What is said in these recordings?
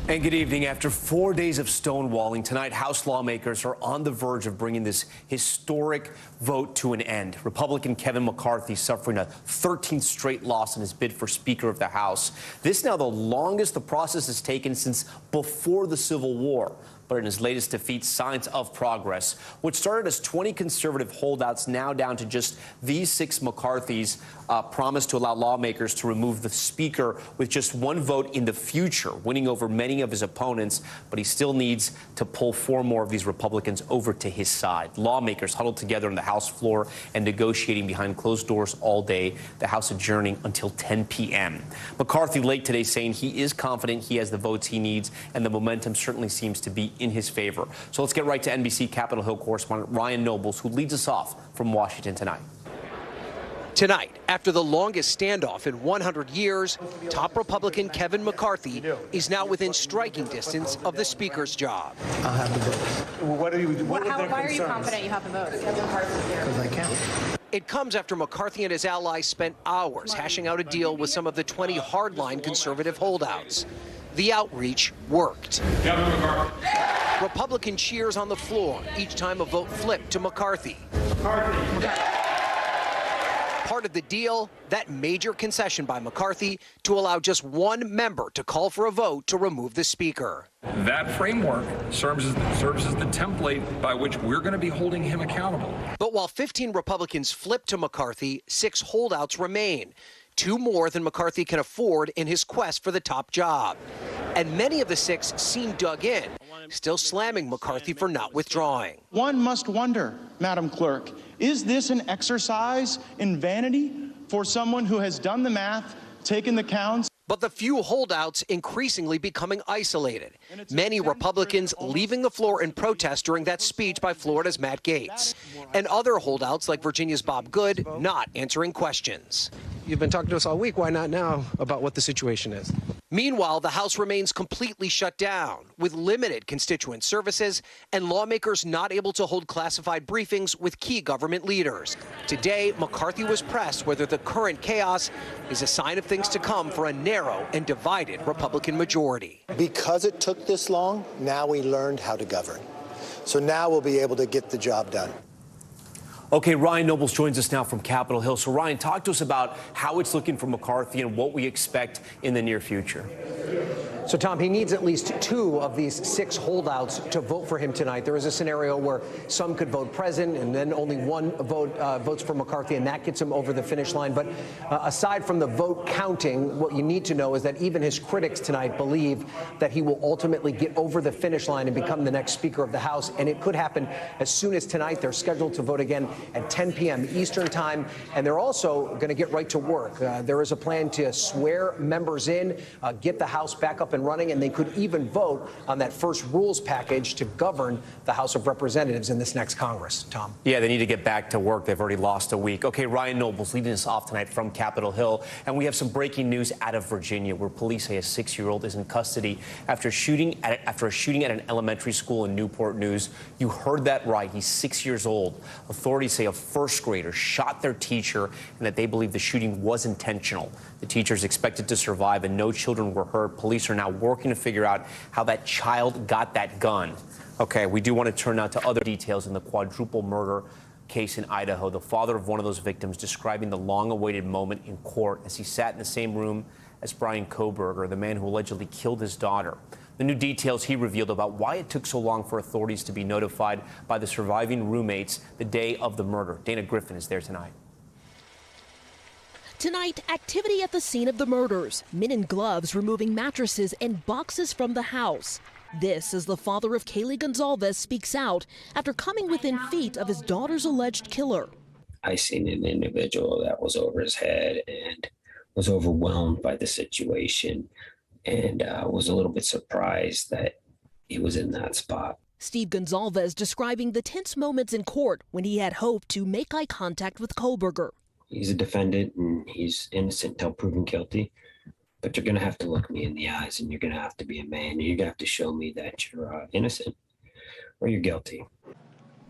And good evening. After 4 days of stonewalling, tonight House lawmakers are on the verge of bringing this historic vote to an end. Republican Kevin McCarthy suffering a 13th straight loss in his bid for Speaker of the House. This now the longest the process has taken since before the Civil War. But in his latest defeat, signs of progress. What started as 20 conservative holdouts now down to just these 6 McCarthys promised to allow lawmakers to remove the Speaker with just one vote in the future, winning over many of his opponents. But he still needs to pull 4 more of these Republicans over to his side. Lawmakers huddled together on the House floor and negotiating behind closed doors all day, the House adjourning until 10 p.m. McCarthy late today saying he is confident he has the votes he needs, and the momentum certainly seems to be in his favor. So let's get right to NBC Capitol Hill correspondent Ryan Nobles, who leads us off from Washington tonight. Tonight, after the longest standoff in 100 years, top Republican Kevin McCarthy is now within striking distance of the Speaker's job. I'll have the votes. Why are you confident you have the votes? Because I can. It comes after McCarthy and his allies spent hours hashing out a deal with some of the 20 hardline conservative holdouts. The outreach worked. Republican cheers on the floor each time a vote flipped to McCarthy. Part of the deal, that major concession by McCarthy to allow just one member to call for a vote to remove the Speaker. That framework serves as the template by which we're going to be holding him accountable. But while 15 Republicans flipped to McCarthy, 6 holdouts remain. 2 more than McCarthy can afford in his quest for the top job. And many of the 6 seem dug in, still slamming McCarthy for not withdrawing. One must wonder, Madam Clerk, is this an exercise in vanity for someone who has done the math, taken the counts? But the few holdouts increasingly becoming isolated. Many Republicans leaving the floor in protest during that speech by Florida's Matt Gaetz. And other holdouts like Virginia's Bob Good not answering questions. You've been talking to us all week. Why not now about what the situation is? Meanwhile, the House remains completely shut down, with limited constituent services and lawmakers not able to hold classified briefings with key government leaders. Today, McCarthy was pressed whether the current chaos is a sign of things to come for a narrow and divided Republican majority. Because it took this long, now we learned how to govern. So now we'll be able to get the job done. Okay, Ryan Nobles joins us now from Capitol Hill. So, Ryan, talk to us about how it's looking for McCarthy and what we expect in the near future. So, Tom, he needs at least 2 of these 6 holdouts to vote for him tonight. There is a scenario where some could vote present and then only one votes for McCarthy, and that gets him over the finish line. But aside from the vote counting, what you need to know is that even his critics tonight believe that he will ultimately get over the finish line and become the next Speaker of the House. And it could happen as soon as tonight. They're scheduled to vote again at 10 p.m. Eastern time. And they're also going to get right to work. There is a plan to swear members in, get the House back up and running, and they could even vote on that first rules package to govern the House of Representatives in this next Congress. Tom? Yeah, they need to get back to work. They've already lost a week. Okay, Ryan Nobles leading us off tonight from Capitol Hill. And we have some breaking news out of Virginia, where police say a 6-year-old is in custody after a shooting at an elementary school in Newport News. You heard that right. He's 6 years old. Authorities say a first grader shot their teacher and that they believe the shooting was intentional. The teacher is expected to survive and no children were hurt. Police are now working to figure out how that child got that gun. Okay, we do want to turn now to other details in the quadruple murder case in Idaho. The father of one of those victims describing the long-awaited moment in court as he sat in the same room as Brian Kohberger, the man who allegedly killed his daughter. The new details he revealed about why it took so long for authorities to be notified by the surviving roommates the day of the murder. Dana Griffin is there tonight. Tonight, activity at the scene of the murders. Men in gloves removing mattresses and boxes from the house. This as the father of Kaylee Gonzalez speaks out after coming within feet of his daughter's alleged killer. I seen an individual that was over his head and was overwhelmed by the situation, and was a little bit surprised that he was in that spot. Steve Gonzalez describing the tense moments in court when he had hoped to make eye contact with Kohberger. He's a defendant and he's innocent until proven guilty, but you're going to have to look me in the eyes and you're going to have to be a man. You're going to have to show me that you're innocent or you're guilty.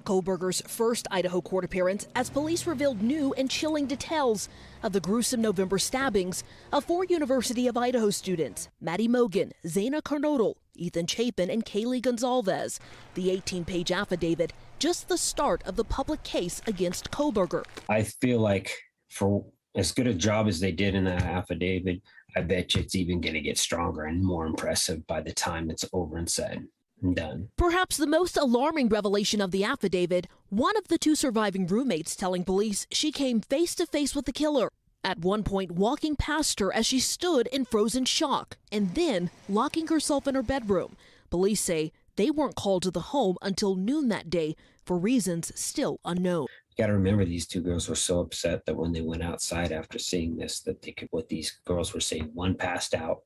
Kohberger's first Idaho court appearance as police revealed new and chilling details of the gruesome November stabbings of 4 University of Idaho students, Maddie Mogan, Zaina Carnodal, Ethan Chapin and Kaylee Gonzalez. The 18-page affidavit, just the start of the public case against Kohberger. I feel like for as good a job as they did in that affidavit, I bet you it's even going to get stronger and more impressive by the time it's over and said and done. Perhaps the most alarming revelation of the affidavit, one of the two surviving roommates telling police she came face to face with the killer. At one point walking past her as she stood in frozen shock and then locking herself in her bedroom. Police say they weren't called to the home until noon that day for reasons still unknown. You got to remember, these two girls were so upset that when they went outside after seeing this, that they could, what these girls were saying, one passed out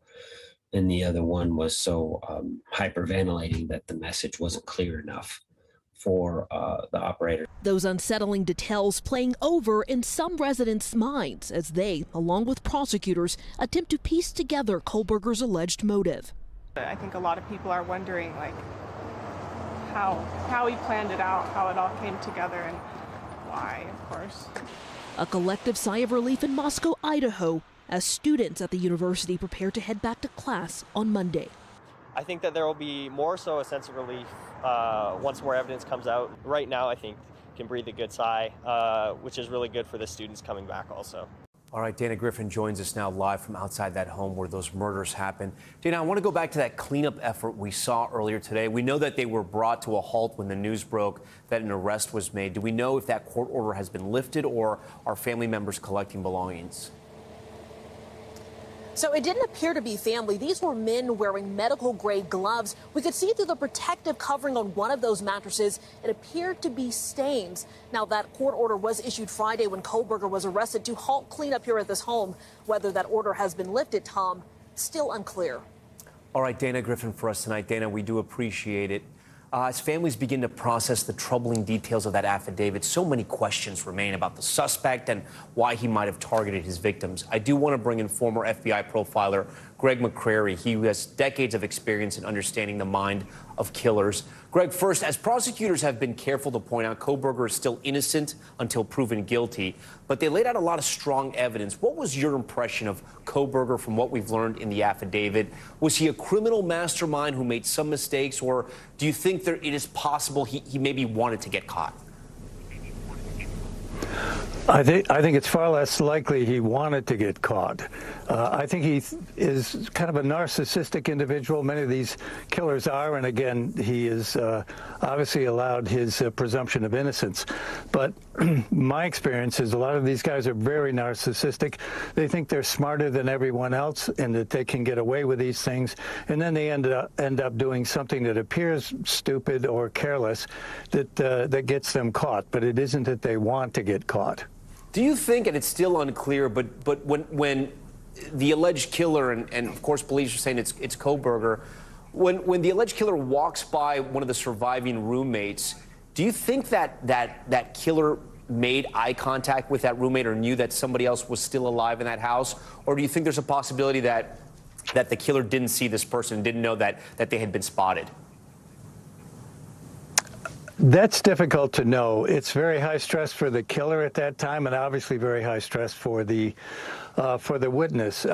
and the other one was so hyperventilating that the message wasn't clear enough for the operator. Those unsettling details playing over in some residents' minds as they, along with prosecutors, attempt to piece together Kohberger's alleged motive. I think a lot of people are wondering, like, how he planned it out, how it all came together, and why, of course. A collective sigh of relief in Moscow, Idaho, as students at the university prepare to head back to class on Monday. I think that there will be more so a sense of relief once more evidence comes out. Right now, I think can breathe a good sigh, which is really good for the students coming back also. All right, Dana Griffin joins us now live from outside that home where those murders happened. Dana, I want to go back to that cleanup effort we saw earlier today. We know that they were brought to a halt when the news broke that an arrest was made. Do we know if that court order has been lifted or are family members collecting belongings? So it didn't appear to be family. These were men wearing medical-grade gloves. We could see through the protective covering on one of those mattresses. It appeared to be stains. Now, that court order was issued Friday when Kohberger was arrested to halt cleanup here at this home. Whether that order has been lifted, Tom, still unclear. All right, Dana Griffin for us tonight. Dana, we do appreciate it. As families begin to process the troubling details of that affidavit, so many questions remain about the suspect and why he might have targeted his victims. I do want to bring in former FBI profiler Greg McCrary. He has decades of experience in understanding the mind of killers. Greg, first, as prosecutors have been careful to point out, Kohberger is still innocent until proven guilty, but they laid out a lot of strong evidence. What was your impression of Kohberger from what we've learned in the affidavit? Was he a criminal mastermind who made some mistakes, or do you think it is possible he maybe wanted to get caught? I think it's far less likely he wanted to get caught. I think he is kind of a narcissistic individual. Many of these killers are, and again, he is obviously allowed his presumption of innocence. But my experience is a lot of these guys are very narcissistic. They think they're smarter than everyone else and that they can get away with these things, and then they end up doing something that appears stupid or careless that gets them caught. But it isn't that they want to get caught. Do you think, and it's still unclear, but when the alleged killer, and of course police are saying it's Kohberger, when the alleged killer walks by one of the surviving roommates, do you think that killer made eye contact with that roommate or knew that somebody else was still alive in that house? Or do you think there's a possibility that the killer didn't see this person, didn't know that they had been spotted? That's difficult to know. It's very high stress for the killer at that time, and obviously very high stress for the witness.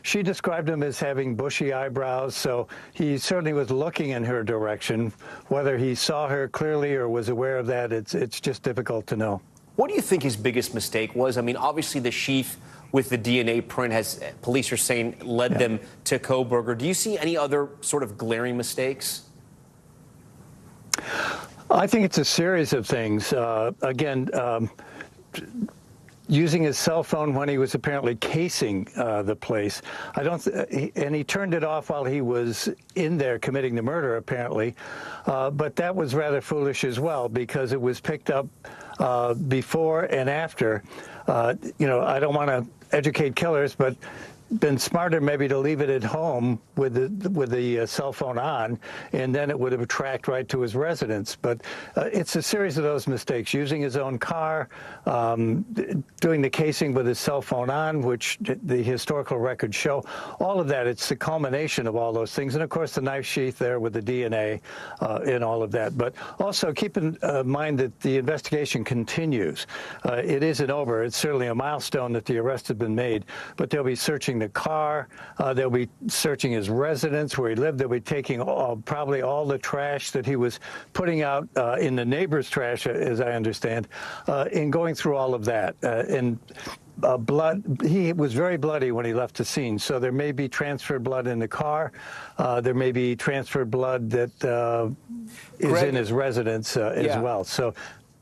She described him as having bushy eyebrows, so he certainly was looking in her direction. Whether he saw her clearly or was aware of that, it's just difficult to know. What do you think his biggest mistake was? I mean, obviously the sheath with the DNA print has, police are saying, led them to Kohberger. Do you see any other sort of glaring mistakes? I think it's a series of things. Using his cell phone when he was apparently casing the place. And he turned it off while he was in there committing the murder, apparently. But that was rather foolish as well, because it was picked up before and after. I don't want to educate killers, but been smarter maybe to leave it at home with the cell phone on, and then it would have tracked right to his residence. But it's a series of those mistakes: using his own car, doing the casing with his cell phone on, which the historical records show. All of that, it's the culmination of all those things. And of course the knife sheath there with the DNA in all of that. But also keep in mind that the investigation continues. It isn't over. It's certainly a milestone that the arrest has been made, but they'll be searching the car. They'll be searching his residence where he lived. They'll be taking probably all the trash that he was putting out in the neighbor's trash, as I understand, in going through all of that. Blood, he was very bloody when he left the scene, so there may be transferred blood in the car. There may be transferred blood that is in his residence as well. So,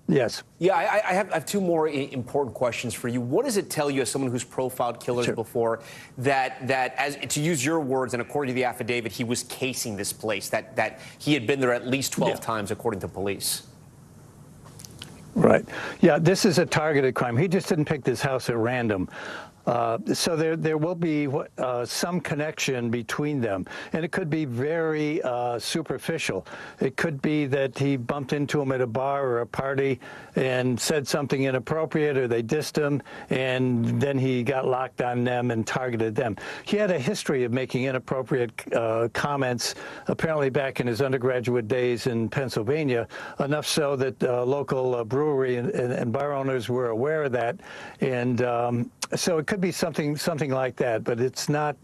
yes. Yeah, I have two more important questions for you. What does it tell you, as someone who's profiled killers before, that as to use your words and according to the affidavit, he was casing this place, that he had been there at least 12 times, according to police? Right. Yeah, this is a targeted crime. He just didn't pick this house at random. So there will be some connection between them, and it could be very superficial. It could be that he bumped into him at a bar or a party and said something inappropriate, or they dissed him, and then he got locked on them and targeted them. He had a history of making inappropriate comments, apparently back in his undergraduate days in Pennsylvania, enough so that local brewery and bar owners were aware of that, and so it could be something like that, but it's not.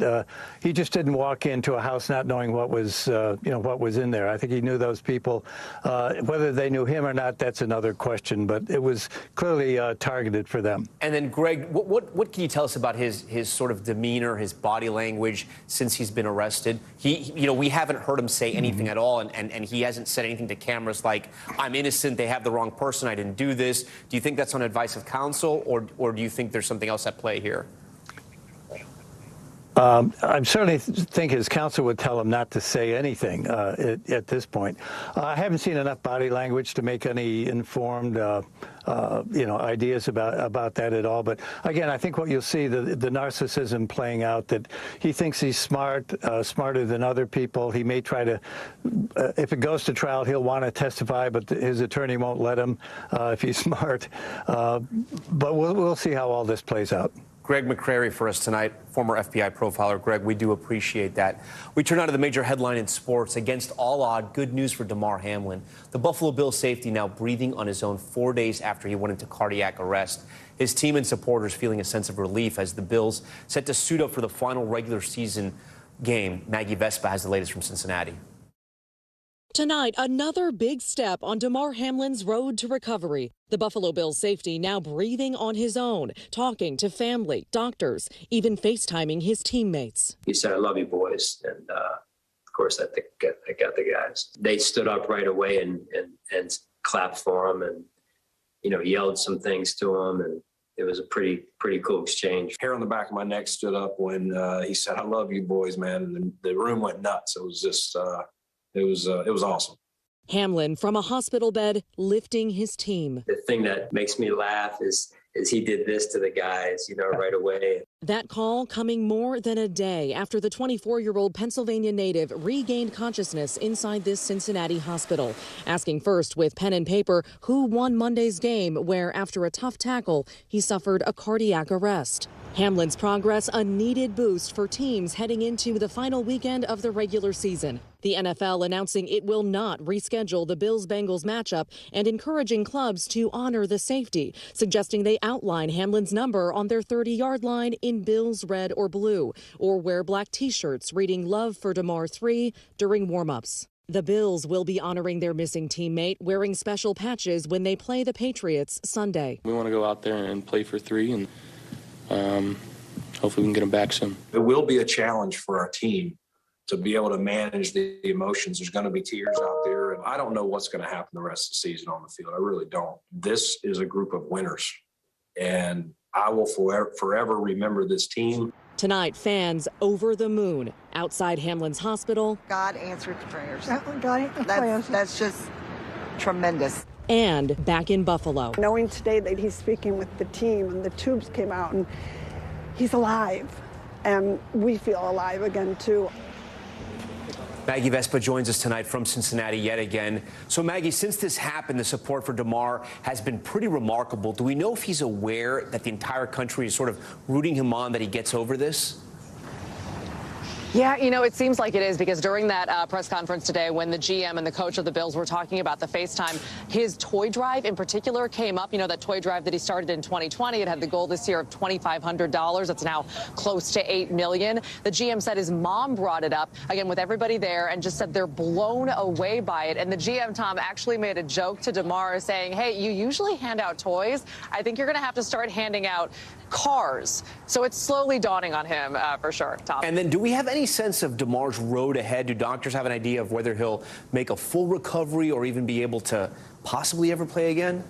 He just didn't walk into a house not knowing what was what was in there. I think he knew those people. Whether they knew him or not, that's another question. But it was clearly targeted for them. And then, Greg, what can you tell us about his sort of demeanor, his body language since he's been arrested? We haven't heard him say anything at all, and he hasn't said anything to cameras like, "I'm innocent. They have the wrong person. I didn't do this." Do you think that's on advice of counsel, or do you think there's something else at play here? I certainly think his counsel would tell him not to say anything at this point. I haven't seen enough body language to make any informed, ideas about that at all. But again, I think what you'll see, the narcissism playing out, that he thinks he's smarter than other people. He may try to, if it goes to trial, he'll want to testify, but his attorney won't let him if he's smart. But we'll see how all this plays out. Greg McCrary for us tonight, former FBI profiler. Greg, we do appreciate that. We turn on to the major headline in sports. Against all odds, good news for Damar Hamlin. The Buffalo Bills safety now breathing on his own 4 days after he went into cardiac arrest. His team and supporters feeling a sense of relief as the Bills set to suit up for the final regular season game. Maggie Vespa has the latest from Cincinnati. Tonight, another big step on Damar Hamlin's road to recovery. The Buffalo Bills safety now breathing on his own, talking to family, doctors, even FaceTiming his teammates. He said, "I love you, boys." And of course, I got the guys. They stood up right away and clapped for him and, yelled some things to him. And it was a pretty cool exchange. Hair on the back of my neck stood up when he said, "I love you, boys, man." And the room went nuts. It was just... It was awesome. Hamlin from a hospital bed lifting his team. The thing that makes me laugh is he did this to the guys, right away. That call coming more than a day after the 24-year-old Pennsylvania native regained consciousness inside this Cincinnati hospital, asking first with pen and paper who won Monday's game, where after a tough tackle, he suffered a cardiac arrest. Hamlin's progress a needed boost for teams heading into the final weekend of the regular season. The NFL announcing it will not reschedule the Bills-Bengals matchup and encouraging clubs to honor the safety, suggesting they outline Hamlin's number on their 30-yard line in Bills red or blue, or wear black T-shirts reading "Love for Damar 3" during warm-ups. The Bills will be honoring their missing teammate, wearing special patches when they play the Patriots Sunday. We want to go out there and play for 3 and hopefully we can get him back soon. It will be a challenge for our team to be able to manage the emotions. There's going to be tears out there, and I don't know what's going to happen the rest of the season on the field. I really don't. This is a group of winners, and I will forever remember this team. Tonight, fans over the moon outside Hamlin's hospital. God answered the prayers. That's just tremendous. And back in Buffalo. Knowing today that he's speaking with the team and the tubes came out and he's alive, and we feel alive again too. Maggie Vespa joins us tonight from Cincinnati yet again. So Maggie, since this happened, the support for Damar has been pretty remarkable. Do we know if he's aware that the entire country is sort of rooting him on, that he gets over this? Yeah, you know, it seems like it is, because during that press conference today, when the GM and the coach of the Bills were talking about the FaceTime, his toy drive in particular came up. You know, that toy drive that he started in 2020, it had the goal this year of $2,500. It's now close to $8 million. The GM said his mom brought it up, again, with everybody there, and just said they're blown away by it. And the GM, Tom, actually made a joke to Damar saying, hey, you usually hand out toys. I think you're going to have to start handing out cars. So it's slowly dawning on him, for sure, Tom. And then do we have any sense of Damar's road ahead? Do doctors have an idea of whether he'll make a full recovery or even be able to possibly ever play again?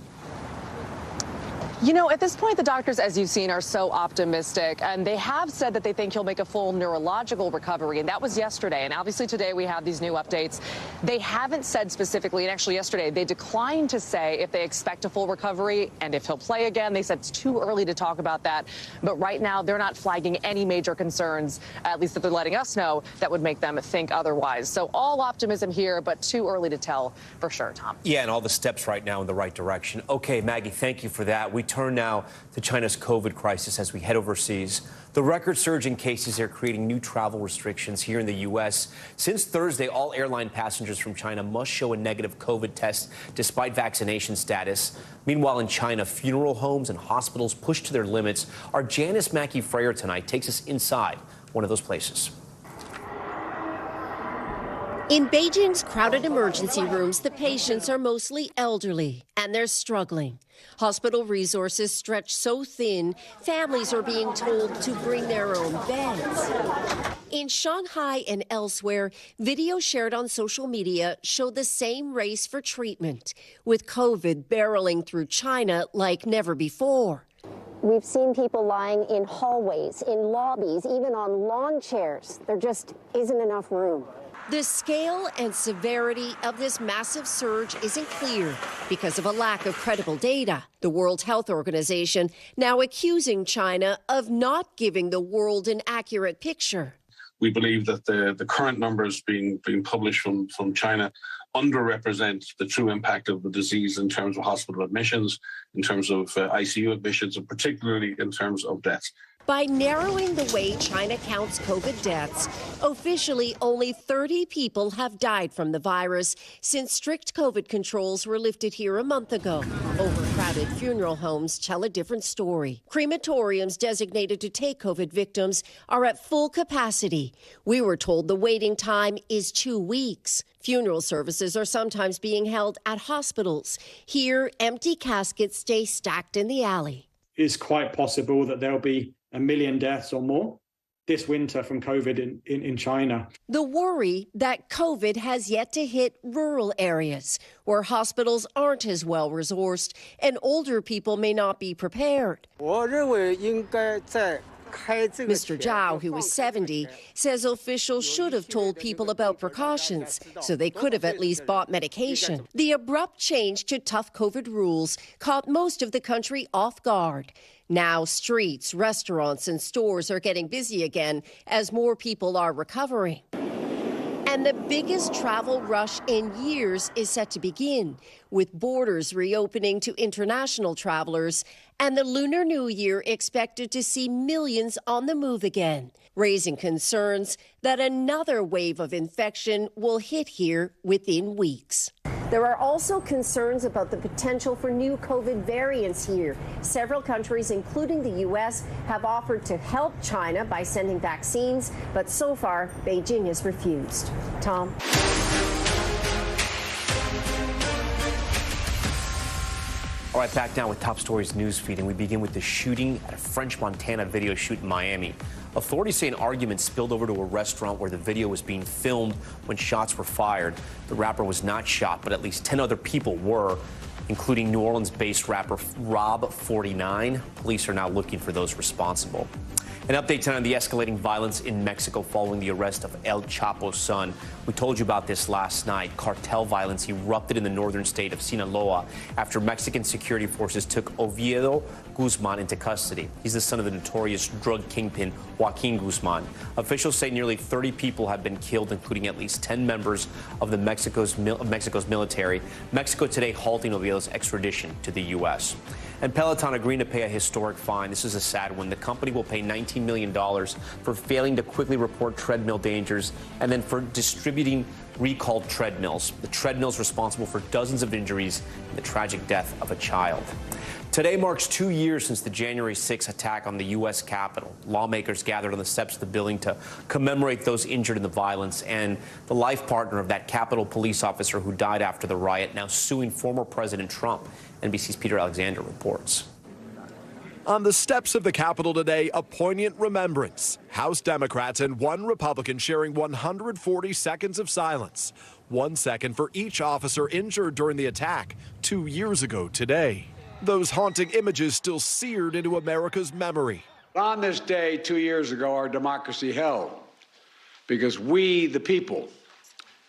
You know, at this point, the doctors, as you've seen, are so optimistic, and they have said that they think he'll make a full neurological recovery, and that was yesterday. And obviously today we have these new updates. They haven't said specifically, and actually yesterday they declined to say if they expect a full recovery and if he'll play again. They said it's too early to talk about that. But right now they're not flagging any major concerns, at least that they're letting us know, that would make them think otherwise. So all optimism here, but too early to tell for sure, Tom. Yeah, and all the steps right now in the right direction. Okay, Maggie, thank you for that. We turn now to China's COVID crisis as we head overseas. The record surge in cases are creating new travel restrictions here in the U.S. Since Thursday, all airline passengers from China must show a negative COVID test despite vaccination status. Meanwhile, in China, funeral homes and hospitals pushed to their limits. Our Janice Mackey Freyer tonight takes us inside one of those places. In Beijing's crowded emergency rooms, the patients are mostly elderly, and they're struggling. Hospital resources stretch so thin, families are being told to bring their own beds. In Shanghai and elsewhere, videos shared on social media show the same race for treatment, with COVID barreling through China like never before. We've seen people lying in hallways, in lobbies, even on lawn chairs. There just isn't enough room. The scale and severity of this massive surge isn't clear because of a lack of credible data. The World Health Organization now accusing China of not giving the world an accurate picture. We believe that the current numbers being published from China underrepresent the true impact of the disease in terms of hospital admissions, in terms of ICU admissions, and particularly in terms of deaths. By narrowing the way China counts COVID deaths, officially only 30 people have died from the virus since strict COVID controls were lifted here a month ago. Overcrowded funeral homes tell a different story. Crematoriums designated to take COVID victims are at full capacity. We were told the waiting time is 2 weeks. Funeral services are sometimes being held at hospitals. Here, empty caskets stay stacked in the alley. It's quite possible that there'll be 1 million deaths or more this winter from COVID in China. The worry that COVID has yet to hit rural areas where hospitals aren't as well resourced and older people may not be prepared. Mr. Zhao, who was 70, says officials should have told people about precautions so they could have at least bought medication. The abrupt change to tough COVID rules caught most of the country off guard. Now streets, restaurants, and stores are getting busy again as more people are recovering. And the biggest travel rush in years is set to begin, with borders reopening to international travelers and the Lunar New Year expected to see millions on the move again, raising concerns that another wave of infection will hit here within weeks. There are also concerns about the potential for new COVID variants here. Several countries, including the U.S., have offered to help China by sending vaccines, but so far, Beijing has refused. Tom? All right, back now with Top Stories news feed, and we begin with the shooting at a French Montana video shoot in Miami. Authorities say an argument spilled over to a restaurant where the video was being filmed when shots were fired. The rapper was not shot, but at least 10 other people were, including New Orleans-based rapper Rob 49. Police are now looking for those responsible. An update tonight on the escalating violence in Mexico following the arrest of El Chapo's son. We told you about this last night. Cartel violence erupted in the northern state of Sinaloa after Mexican security forces took Oviedo Guzman into custody. He's the son of the notorious drug kingpin Joaquin Guzman. Officials say nearly 30 people have been killed, including at least 10 members of Mexico's military. Mexico today halting Oviedo's extradition to the U.S. And Peloton agreeing to pay a historic fine. This is a sad one. The company will pay $19 million for failing to quickly report treadmill dangers and then for distributing recalled treadmills. The treadmills responsible for dozens of injuries and the tragic death of a child. Today marks 2 years since the January 6th attack on the U.S. Capitol. Lawmakers gathered on the steps of the building to commemorate those injured in the violence and the life partner of that Capitol police officer who died after the riot, now suing former President Trump. NBC's Peter Alexander reports. On the steps of the Capitol today, a poignant remembrance. House Democrats and one Republican sharing 140 seconds of silence. 1 second for each officer injured during the attack 2 years ago today. Those haunting images still seared into America's memory. On this day 2 years ago, our democracy held because we, the people,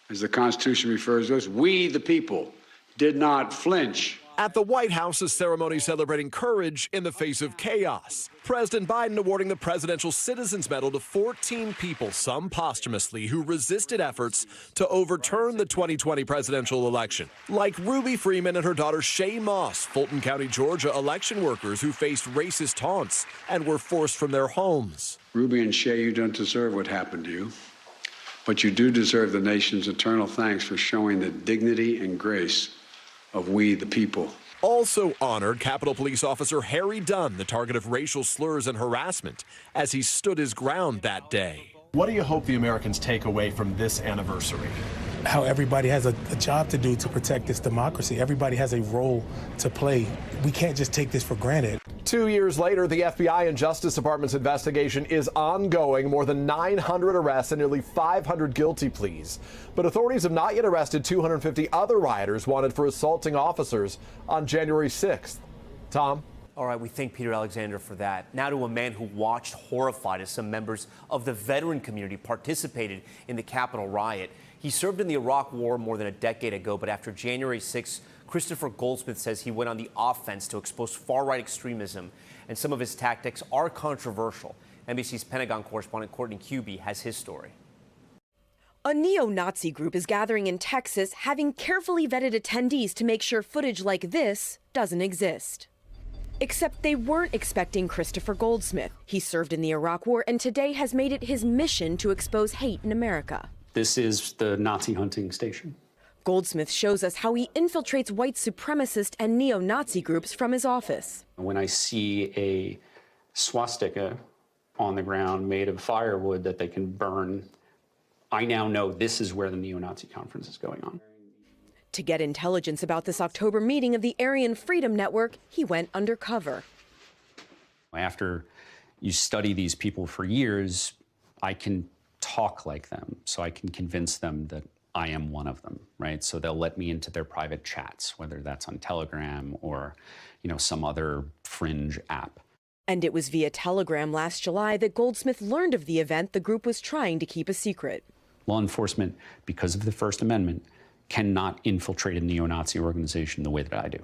as the Constitution refers to us, we, the people, did not flinch. At the White House, a ceremony celebrating courage in the face of chaos. President Biden awarding the Presidential Citizens Medal to 14 people, some posthumously, who resisted efforts to overturn the 2020 presidential election. Like Ruby Freeman and her daughter Shay Moss, Fulton County, Georgia election workers who faced racist taunts and were forced from their homes. Ruby and Shay, you don't deserve what happened to you, but you do deserve the nation's eternal thanks for showing the dignity and grace of we, the people. Also honored Capitol Police Officer Harry Dunn, the target of racial slurs and harassment, as he stood his ground that day. What do you hope the Americans take away from this anniversary? How everybody has a job to do to protect this democracy. Everybody has a role to play. We can't just take this for granted. 2 years later, the FBI and Justice Department's investigation is ongoing. More than 900 arrests and nearly 500 guilty pleas. But authorities have not yet arrested 250 other rioters wanted for assaulting officers on January 6th. Tom? All right, we thank Peter Alexander for that. Now to a man who watched horrified as some members of the veteran community participated in the Capitol riot. He served in the Iraq War more than a decade ago, but after January 6th, Christopher Goldsmith says he went on the offense to expose far-right extremism, and some of his tactics are controversial. NBC's Pentagon correspondent Courtney Cubey has his story. A neo-Nazi group is gathering in Texas, having carefully vetted attendees to make sure footage like this doesn't exist. Except they weren't expecting Christopher Goldsmith. He served in the Iraq War and today has made it his mission to expose hate in America. This is the Nazi hunting station. Goldsmith shows us how he infiltrates white supremacist and neo-Nazi groups from his office. When I see a swastika on the ground made of firewood that they can burn, I now know this is where the neo-Nazi conference is going on. To get intelligence about this October meeting of the Aryan Freedom Network, he went undercover. After you study these people for years, I can talk like them, so I can convince them that I am one of them, right? So they'll let me into their private chats, whether that's on Telegram or, some other fringe app. And it was via Telegram last July that Goldsmith learned of the event the group was trying to keep a secret. Law enforcement, because of the First Amendment, cannot infiltrate a neo-Nazi organization the way that I do.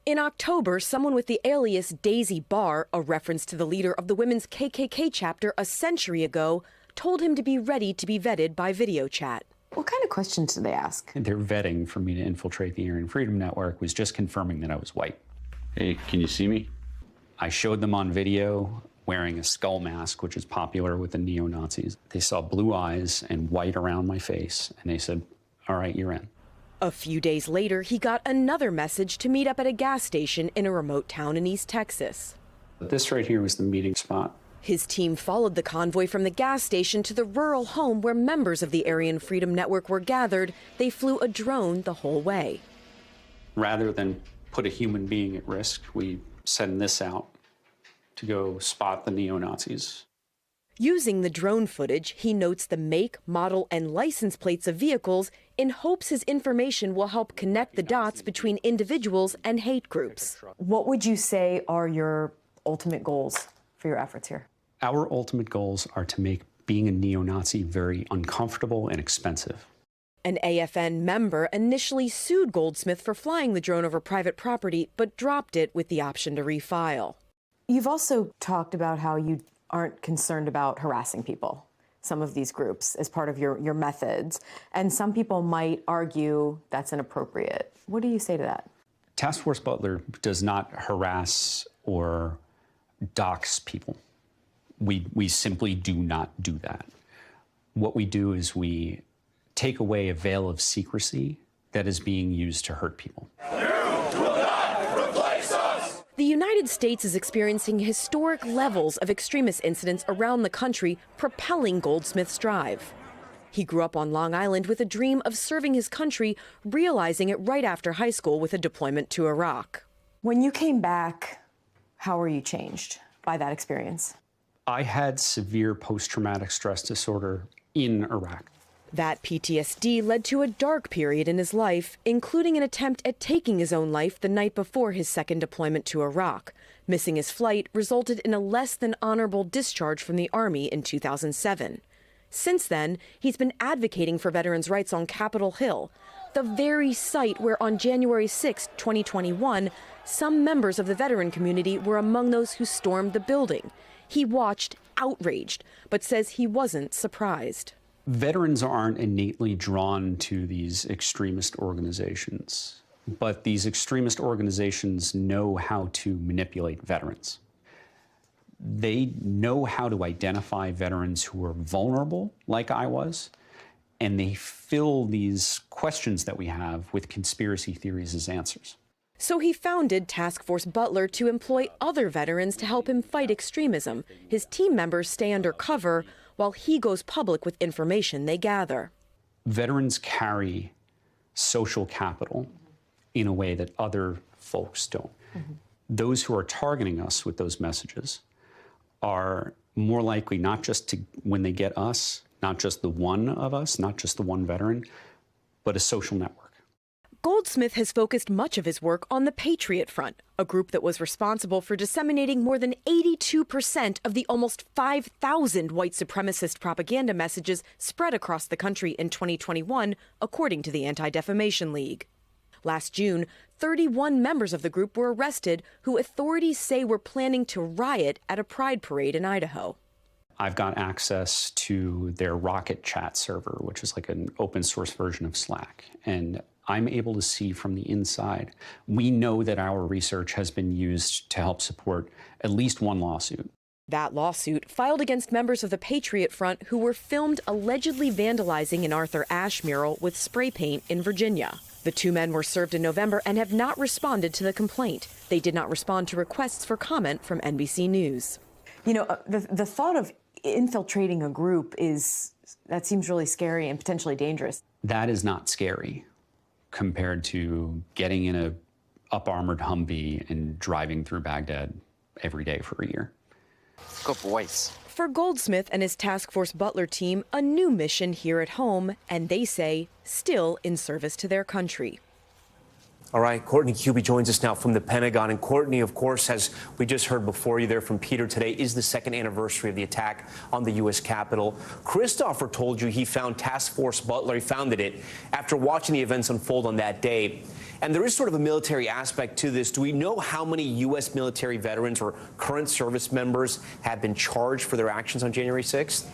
In October, someone with the alias Daisy Barr, a reference to the leader of the women's KKK chapter a century ago, told him to be ready to be vetted by video chat. What kind of questions did they ask? Their vetting for me to infiltrate the Aryan Freedom Network was just confirming that I was white. Hey, can you see me? I showed them on video wearing a skull mask, which is popular with the neo-Nazis. They saw blue eyes and white around my face, and they said, all right, you're in. A few days later, he got another message to meet up at a gas station in a remote town in East Texas. This right here was the meeting spot. His team followed the convoy from the gas station to the rural home where members of the Aryan Freedom Network were gathered. They flew a drone the whole way. Rather than put a human being at risk, we send this out to go spot the neo-Nazis. Using the drone footage, he notes the make, model, and license plates of vehicles in hopes his information will help connect the dots between individuals and hate groups. What would you say are your ultimate goals for your efforts here? Our ultimate goals are to make being a neo-Nazi very uncomfortable and expensive. An AFN member initially sued Goldsmith for flying the drone over private property, but dropped it with the option to refile. You've also talked about how you aren't concerned about harassing people, some of these groups, as part of your methods. And some people might argue that's inappropriate. What do you say to that? Task Force Butler does not harass or dox people. We simply do not do that. What we do is we take away a veil of secrecy that is being used to hurt people. You will not replace us! The United States is experiencing historic levels of extremist incidents around the country, propelling Goldsmith's drive. He grew up on Long Island with a dream of serving his country, realizing it right after high school with a deployment to Iraq. When you came back, how were you changed by that experience? I had severe post-traumatic stress disorder in Iraq. That PTSD led to a dark period in his life, including an attempt at taking his own life the night before his second deployment to Iraq. Missing his flight resulted in a less than honorable discharge from the Army in 2007. Since then, he's been advocating for veterans' rights on Capitol Hill, the very site where on January 6, 2021, some members of the veteran community were among those who stormed the building. He watched, outraged, but says he wasn't surprised. Veterans aren't innately drawn to these extremist organizations, but these extremist organizations know how to manipulate veterans. They know how to identify veterans who are vulnerable, like I was, and they fill these questions that we have with conspiracy theories as answers. So he founded Task Force Butler to employ other veterans to help him fight extremism. His team members stay undercover while he goes public with information they gather. Veterans carry social capital in a way that other folks don't. Those who are targeting us with those messages are more likely not just to, when they get us, not just the one of us, not just the one veteran, but a social network. Goldsmith has focused much of his work on the Patriot Front, a group that was responsible for disseminating more than 82% of the almost 5,000 white supremacist propaganda messages spread across the country in 2021, according to the Anti-Defamation League. Last June, 31 members of the group were arrested who authorities say were planning to riot at a pride parade in Idaho. I've got access to their Rocket chat server, which is like an open source version of Slack. And I'm able to see from the inside. We know that our research has been used to help support at least one lawsuit. That lawsuit, filed against members of the Patriot Front who were filmed allegedly vandalizing an Arthur Ashe mural with spray paint in Virginia. The two men were served in November and have not responded to the complaint. They did not respond to requests for comment from NBC News. You know, the thought of infiltrating a group that seems really scary and potentially dangerous. That is not scary compared to getting in a up-armored Humvee and driving through Baghdad every day for a year. Good boys. For Goldsmith and his Task Force Butler team, a new mission here at home, and they say still in service to their country. All right, Courtney Kube joins us now from the Pentagon. And Courtney, of course, as we just heard before you there from Peter, today is the second anniversary of the attack on the U.S. Capitol. Christopher told you he found Task Force Butler. He founded it after watching the events unfold on that day. And there is sort of a military aspect to this. Do we know how many U.S. military veterans or current service members have been charged for their actions on January 6th?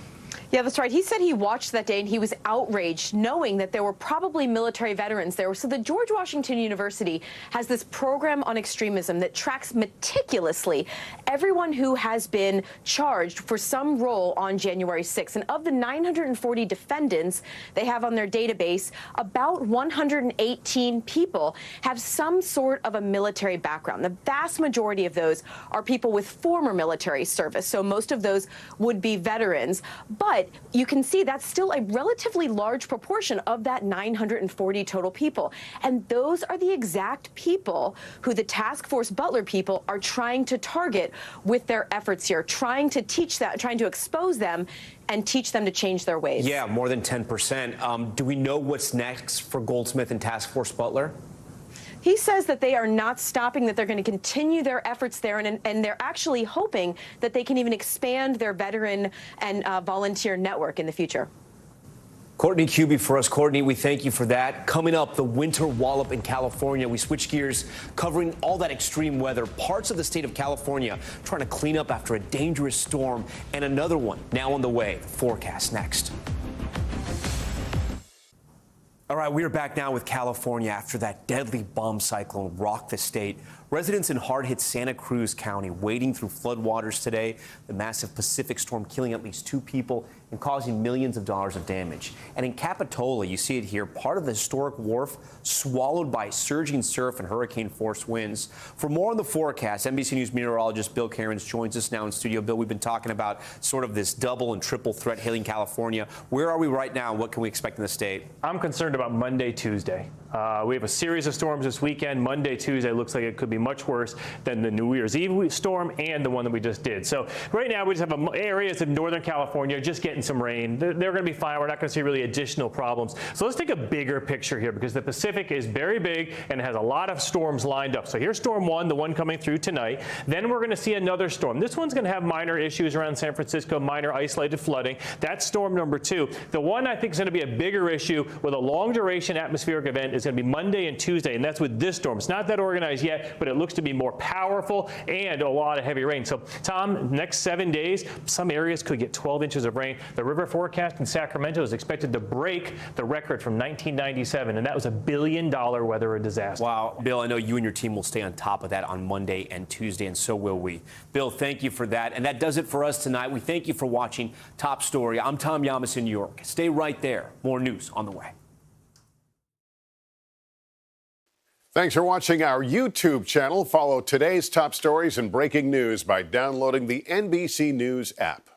Yeah, that's right. He said he watched that day and he was outraged knowing that there were probably military veterans there. So the George Washington University has this program on extremism that tracks meticulously everyone who has been charged for some role on January 6th. And of the 940 defendants they have on their database, about 118 people have some sort of a military background. The vast majority of those are people with former military service. So most of those would be veterans. But you can see that's still a relatively large proportion of that 940 total people. And those are the exact people who the Task Force Butler people are trying to target with their efforts here, trying to teach that, trying to expose them and teach them to change their ways. Yeah, more than 10%. Do we know what's next for Goldsmith and Task Force Butler? He says that they are not stopping, that they're going to continue their efforts there, and they're actually hoping that they can even expand their veteran and volunteer network in the future. Courtney Kube for us. Courtney, we thank you for that. Coming up, the winter wallop in California. We switch gears, covering all that extreme weather. Parts of the state of California trying to clean up after a dangerous storm, and another one now on the way. Forecast next. All right, we are back now with California after that deadly bomb cyclone rocked the state. Residents in hard-hit Santa Cruz County wading through floodwaters today. The massive Pacific storm killing at least 2 people and causing millions of dollars of damage. And in Capitola, you see it here, part of the historic wharf swallowed by surging surf and hurricane-force winds. For more on the forecast, NBC News meteorologist Bill Cairns joins us now in studio. Bill, we've been talking about sort of this double and triple threat hitting California. Where are we right now? What can we expect in the state? I'm concerned about Monday, Tuesday. We have a series of storms this weekend. Monday, Tuesday looks like it could be much worse than the New Year's Eve storm and the one that we just did. So right now we just have areas in Northern California just getting some rain. They're going to be fine. We're not going to see really additional problems. So let's take a bigger picture here because the Pacific is very big and has a lot of storms lined up. So here's storm 1, the one coming through tonight. Then we're going to see another storm. This one's going to have minor issues around San Francisco, minor isolated flooding. That's storm number 2. The one I think is going to be a bigger issue with a long duration atmospheric event is going to be Monday and Tuesday, and that's with this storm. It's not that organized yet, but it looks to be more powerful and a lot of heavy rain. So, Tom, next 7 days, some areas could get 12 inches of rain. The river forecast in Sacramento is expected to break the record from 1997, and that was $1 billion weather disaster. Wow. Bill, I know you and your team will stay on top of that on Monday and Tuesday, and so will we. Bill, thank you for that. And that does it for us tonight. We thank you for watching Top Story. I'm Tom Llamas in New York. Stay right there. More news on the way. Thanks for watching our YouTube channel. Follow today's top stories and breaking news by downloading the NBC News app.